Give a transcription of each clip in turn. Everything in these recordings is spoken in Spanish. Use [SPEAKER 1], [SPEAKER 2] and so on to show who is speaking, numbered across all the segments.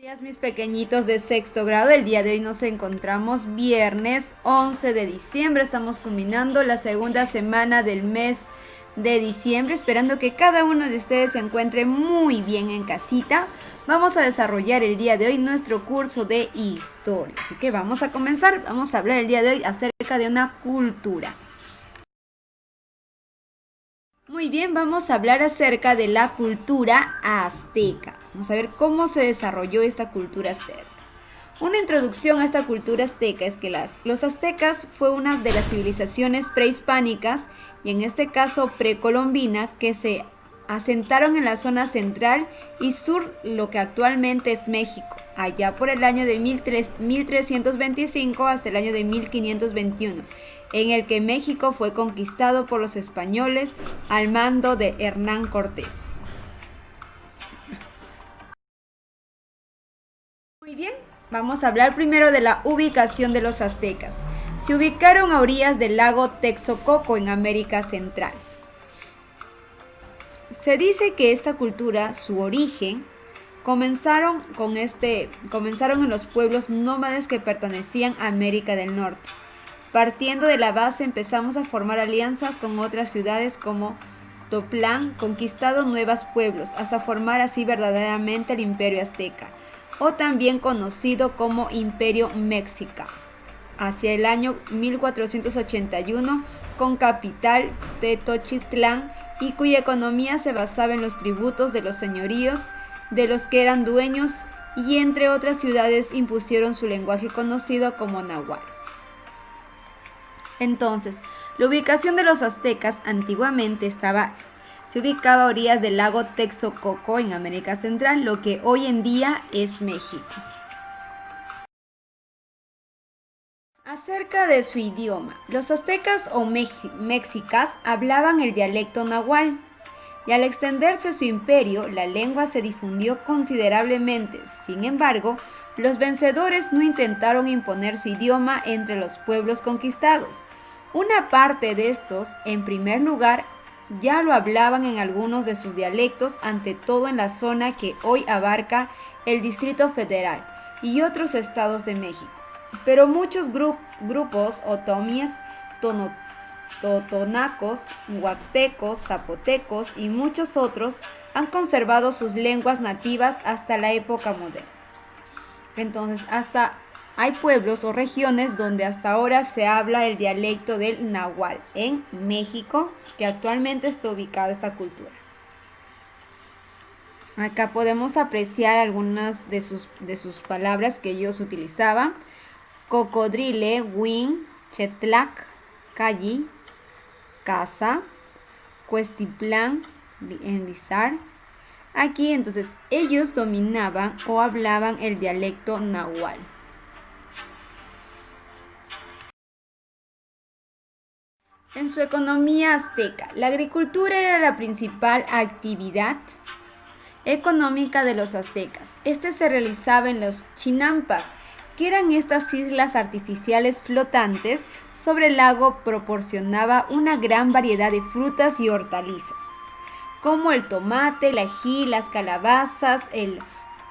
[SPEAKER 1] Días, mis pequeñitos de sexto grado. El día de hoy nos encontramos viernes 11 de diciembre. Estamos culminando la segunda semana del mes de diciembre, esperando que cada uno de ustedes se encuentre muy bien en casita. Vamos a desarrollar el día de hoy nuestro curso de historia. Así que vamos a comenzar. Vamos a hablar el día de hoy acerca de una cultura. Muy bien, vamos a hablar acerca de la cultura azteca. Vamos a ver cómo se desarrolló esta cultura azteca. Una introducción a esta cultura azteca es que los aztecas fue una de las civilizaciones prehispánicas y en este caso precolombina que se asentaron en la zona central y sur, lo que actualmente es México, allá por el año de 1325 hasta el año de 1521, en el que México fue conquistado por los españoles al mando de Hernán Cortés. Muy bien, vamos a hablar primero de la ubicación de los aztecas. Se ubicaron a orillas del lago Texcoco en América Central. Se dice que esta cultura, su origen, comenzaron en los pueblos nómades que pertenecían a América del Norte. Partiendo de la base empezamos a formar alianzas con otras ciudades como Toplán, conquistado nuevos pueblos, hasta formar así verdaderamente el Imperio Azteca, o también conocido como Imperio Mexica, hacia el año 1481, con capital Tenochtitlán, y cuya economía se basaba en los tributos de los señoríos de los que eran dueños, y entre otras ciudades impusieron su lenguaje conocido como náhuatl. Entonces, la ubicación de los aztecas antiguamente se ubicaba a orillas del lago Texcoco en América Central, lo que hoy en día es México. Acerca de su idioma, los aztecas o mexicas hablaban el dialecto náhuatl, y al extenderse su imperio, la lengua se difundió considerablemente. Sin embargo, los vencedores no intentaron imponer su idioma entre los pueblos conquistados. Una parte de estos, en primer lugar, ya lo hablaban en algunos de sus dialectos, ante todo en la zona que hoy abarca el Distrito Federal y otros estados de México. Pero muchos grupos otomíes, totonacos, huastecos, zapotecos y muchos otros han conservado sus lenguas nativas hasta la época moderna. Entonces, hasta hay pueblos o regiones donde hasta ahora se habla el dialecto del náhuatl en México, que actualmente está ubicada esta cultura. Acá podemos apreciar algunas de sus palabras que ellos utilizaban: cocodrile, win, chetlac, calli, casa, cuestiplán, enlizar. Aquí entonces ellos dominaban o hablaban el dialecto náhuatl. En su economía azteca, la agricultura era la principal actividad económica de los aztecas. Este se realizaba en los chinampas, que eran estas islas artificiales flotantes sobre el lago. Proporcionaba una gran variedad de frutas y hortalizas, como el tomate, el ají, las calabazas, el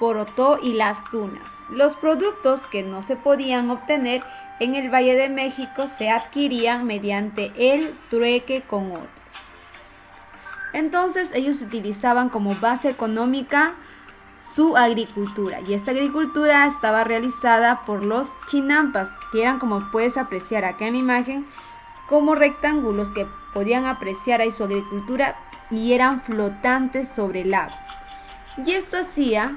[SPEAKER 1] porotó y las tunas. Los productos que no se podían obtener en el Valle de México se adquirían mediante el trueque con otros. Entonces ellos utilizaban como base económica su agricultura, y esta agricultura estaba realizada por los chinampas, que eran, como puedes apreciar acá en la imagen, como rectángulos que podían apreciar ahí su agricultura, y eran flotantes sobre el lago. Y esto hacía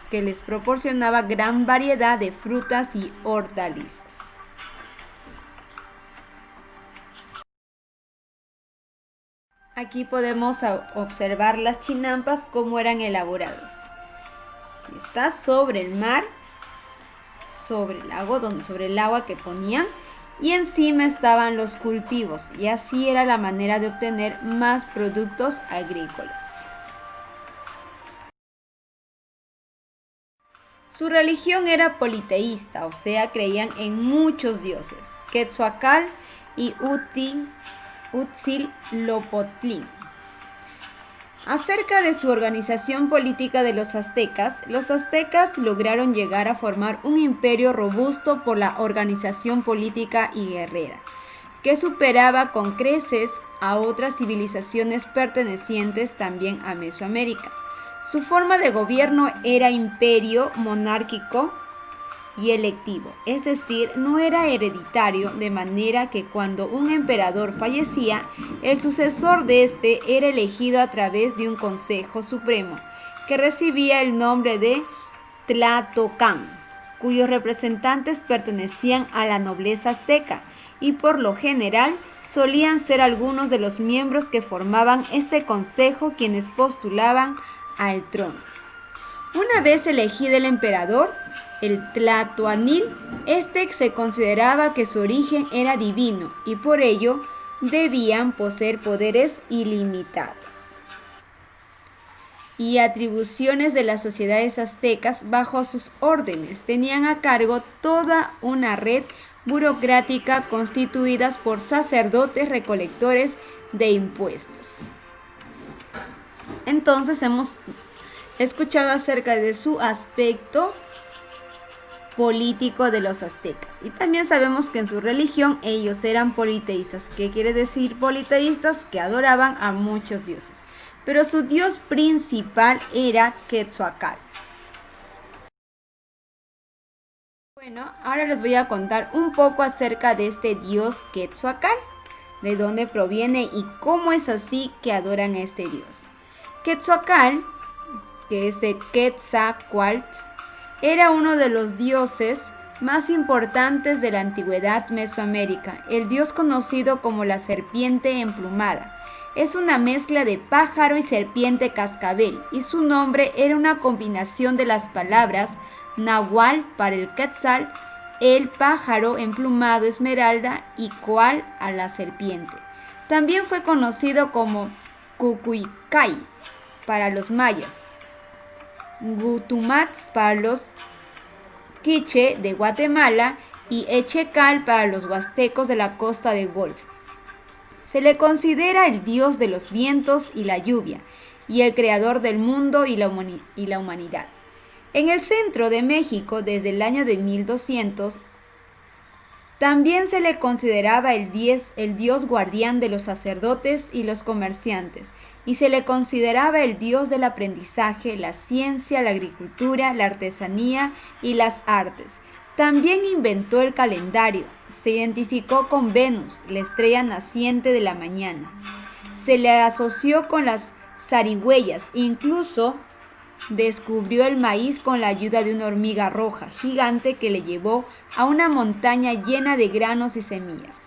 [SPEAKER 1] que les proporcionaba gran variedad de frutas y hortalizas. Aquí podemos observar las chinampas, cómo eran elaboradas. Está sobre el mar, sobre el lago, sobre el agua que ponían, y encima estaban los cultivos, y así era la manera de obtener más productos agrícolas. Su religión era politeísta, o sea, creían en muchos dioses: Quetzalcóatl y Huitzilopochtli. Acerca de su organización política de los aztecas lograron llegar a formar un imperio robusto por la organización política y guerrera, que superaba con creces a otras civilizaciones pertenecientes también a Mesoamérica. Su forma de gobierno era imperio monárquico y electivo, es decir, no era hereditario, de manera que cuando un emperador fallecía, el sucesor de este era elegido a través de un consejo supremo, que recibía el nombre de Tlatocán, cuyos representantes pertenecían a la nobleza azteca, y por lo general solían ser algunos de los miembros que formaban este consejo quienes postulaban al trono. Una vez elegido el emperador, el Tlatoanil, se consideraba que su origen era divino y por ello debían poseer poderes ilimitados y atribuciones de las sociedades aztecas bajo sus órdenes. Tenían a cargo toda una red burocrática constituidas por sacerdotes recolectores de impuestos. Entonces hemos escuchado acerca de su aspecto político de los aztecas. Y también sabemos que en su religión ellos eran politeístas. ¿Qué quiere decir politeístas? Que adoraban a muchos dioses. Pero su dios principal era Quetzalcóatl. Bueno, ahora les voy a contar un poco acerca de este dios Quetzalcóatl, de dónde proviene y cómo es así que adoran a este dios. Quetzalcóatl, que es de Quetzalcóatl, era uno de los dioses más importantes de la antigüedad Mesoamérica, el dios conocido como la serpiente emplumada. Es una mezcla de pájaro y serpiente cascabel, y su nombre era una combinación de las palabras Nahual para el Quetzal, el pájaro emplumado esmeralda y Coal a la serpiente. También fue conocido como Cucuicay para los mayas, Gutumats para los quiche de Guatemala y Echecal para los huastecos de la costa de Golfo. Se le considera el dios de los vientos y la lluvia, y el creador del mundo y la humanidad. En el centro de México, desde el año de 1200, también se le consideraba el dios guardián de los sacerdotes y los comerciantes, y se le consideraba el dios del aprendizaje, la ciencia, la agricultura, la artesanía y las artes. También inventó el calendario. Se identificó con Venus, la estrella naciente de la mañana. Se le asoció con las zarigüeyas, incluso descubrió el maíz con la ayuda de una hormiga roja gigante que le llevó a una montaña llena de granos y semillas.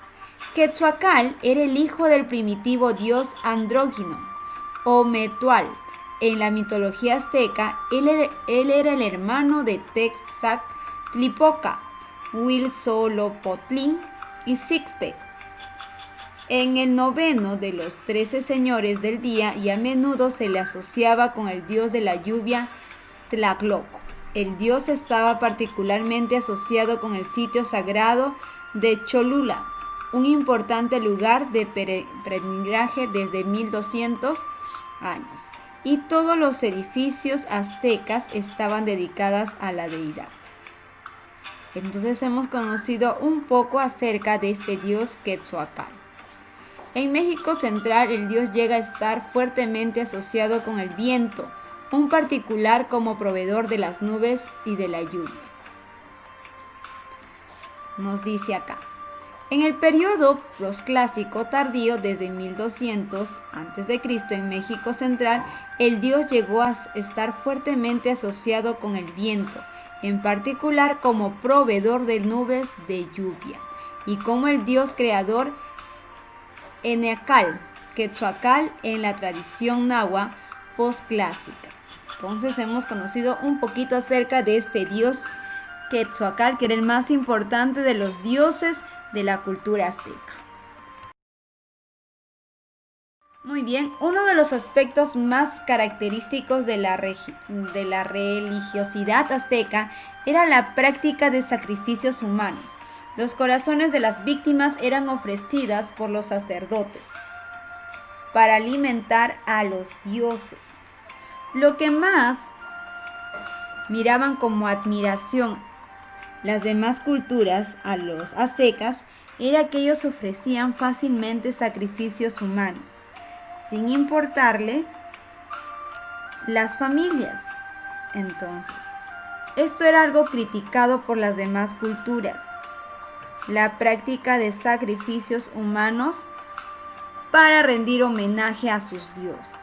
[SPEAKER 1] Quetzalcóatl era el hijo del primitivo dios andrógino, Ometeotl. En la mitología azteca, él era el hermano de Tezcatlipoca, Huitzilopochtli y Xixtepec. En el noveno de los 13 señores del día y a menudo se le asociaba con el dios de la lluvia Tlacloc. El dios estaba particularmente asociado con el sitio sagrado de Cholula, un importante lugar de peregrinaje desde 1200 años, y todos los edificios aztecas estaban dedicados a la deidad. Entonces hemos conocido un poco acerca de este dios Quetzalcóatl. En México Central el dios llega a estar fuertemente asociado con el viento, un particular como proveedor de las nubes y de la lluvia. Nos dice acá. En el periodo posclásico tardío, desde 1200 a.C. en México Central, el dios llegó a estar fuertemente asociado con el viento, en particular como proveedor de nubes de lluvia, y como el dios creador Eneacal, Quetzalcóatl en la tradición náhuatl posclásica. Entonces hemos conocido un poquito acerca de este dios Quetzalcóatl, que era el más importante de los dioses de la cultura azteca. Muy bien, uno de los aspectos más característicos de la religiosidad azteca era la práctica de sacrificios humanos. Los corazones de las víctimas eran ofrecidas por los sacerdotes. para alimentar a los dioses. Lo que más miraban como admiración las demás culturas a los aztecas era que ellos ofrecían fácilmente sacrificios humanos, sin importarle las familias. Entonces, esto era algo criticado por las demás culturas, la práctica de sacrificios humanos para rendir homenaje a sus dioses.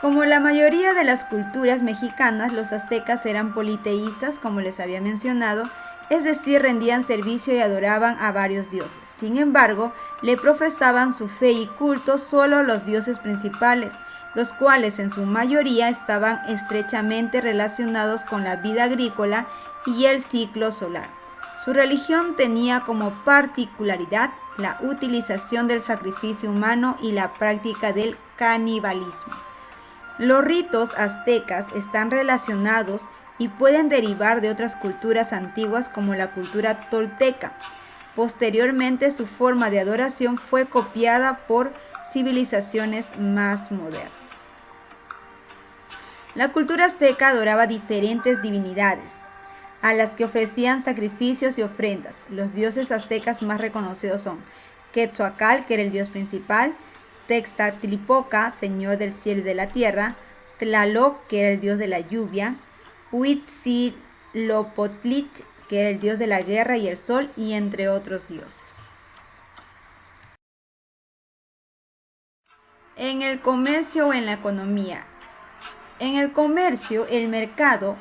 [SPEAKER 1] Como la mayoría de las culturas mexicanas, los aztecas eran politeístas, como les había mencionado, es decir, rendían servicio y adoraban a varios dioses. Sin embargo, le profesaban su fe y culto solo a los dioses principales, los cuales en su mayoría estaban estrechamente relacionados con la vida agrícola y el ciclo solar. Su religión tenía como particularidad la utilización del sacrificio humano y la práctica del canibalismo. Los ritos aztecas están relacionados y pueden derivar de otras culturas antiguas como la cultura tolteca. Posteriormente, su forma de adoración fue copiada por civilizaciones más modernas. La cultura azteca adoraba diferentes divinidades, a las que ofrecían sacrificios y ofrendas. Los dioses aztecas más reconocidos son Quetzalcóatl, que era el dios principal, Textatlipoca, señor del cielo y de la tierra, Tlaloc, que era el dios de la lluvia, Huitzilopochtli, que era el dios de la guerra y el sol, y entre otros dioses. En el comercio o en la economía. En el comercio, el mercado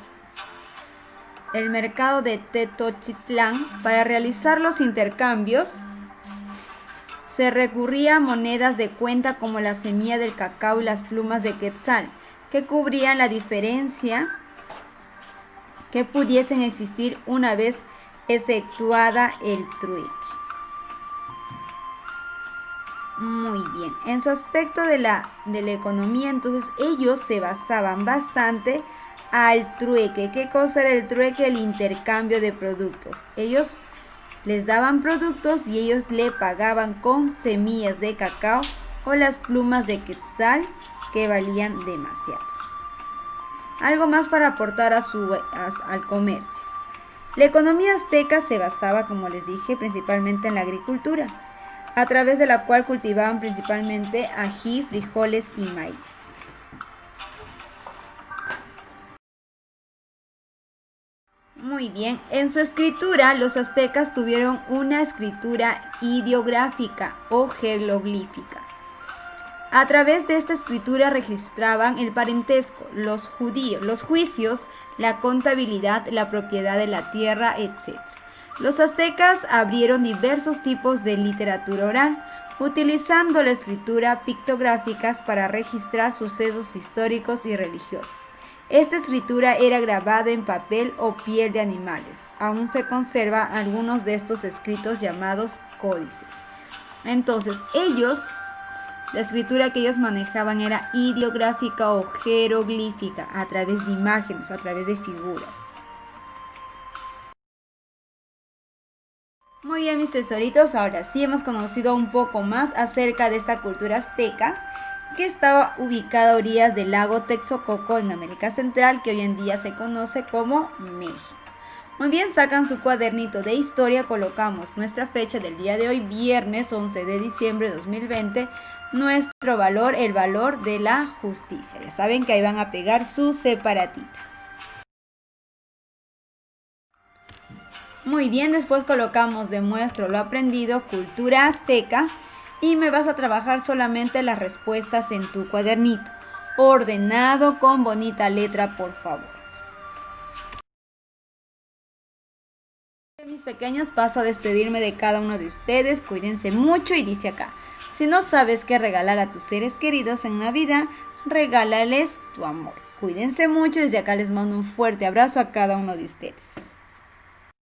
[SPEAKER 1] de Tenochtitlán, para realizar los intercambios, se recurría a monedas de cuenta como la semilla del cacao y las plumas de quetzal, que cubrían la diferencia que pudiesen existir una vez efectuada el trueque. Muy bien, en su aspecto de la economía, entonces ellos se basaban bastante al trueque. ¿Qué cosa era el trueque? El intercambio de productos. Ellos les daban productos y ellos le pagaban con semillas de cacao o las plumas de quetzal, que valían demasiado. Algo más para aportar al comercio. La economía azteca se basaba, como les dije, principalmente en la agricultura, a través de la cual cultivaban principalmente ají, frijoles y maíz. Muy bien, en su escritura los aztecas tuvieron una escritura ideográfica o jeroglífica. A través de esta escritura registraban el parentesco, los juicios, la contabilidad, la propiedad de la tierra, etc. Los aztecas abrieron diversos tipos de literatura oral, utilizando la escritura pictográficas para registrar sucesos históricos y religiosos. Esta escritura era grabada en papel o piel de animales. Aún se conservan algunos de estos escritos llamados códices. Entonces, la escritura que ellos manejaban era ideográfica o jeroglífica, a través de imágenes, a través de figuras. Muy bien, mis tesoritos, ahora sí hemos conocido un poco más acerca de esta cultura azteca, que estaba ubicada a orillas del lago Texcoco en América Central, que hoy en día se conoce como México. Muy bien, sacan su cuadernito de historia, colocamos nuestra fecha del día de hoy, viernes 11 de diciembre de 2020, nuestro valor, el valor de la justicia. Ya saben que ahí van a pegar su separatita. Muy bien, después colocamos demuestro lo aprendido, cultura azteca, y me vas a trabajar solamente las respuestas en tu cuadernito, ordenado con bonita letra, por favor. Mis pequeños, paso a despedirme de cada uno de ustedes, cuídense mucho y dice acá, si no sabes qué regalar a tus seres queridos en Navidad, regálales tu amor. Cuídense mucho, desde acá les mando un fuerte abrazo a cada uno de ustedes.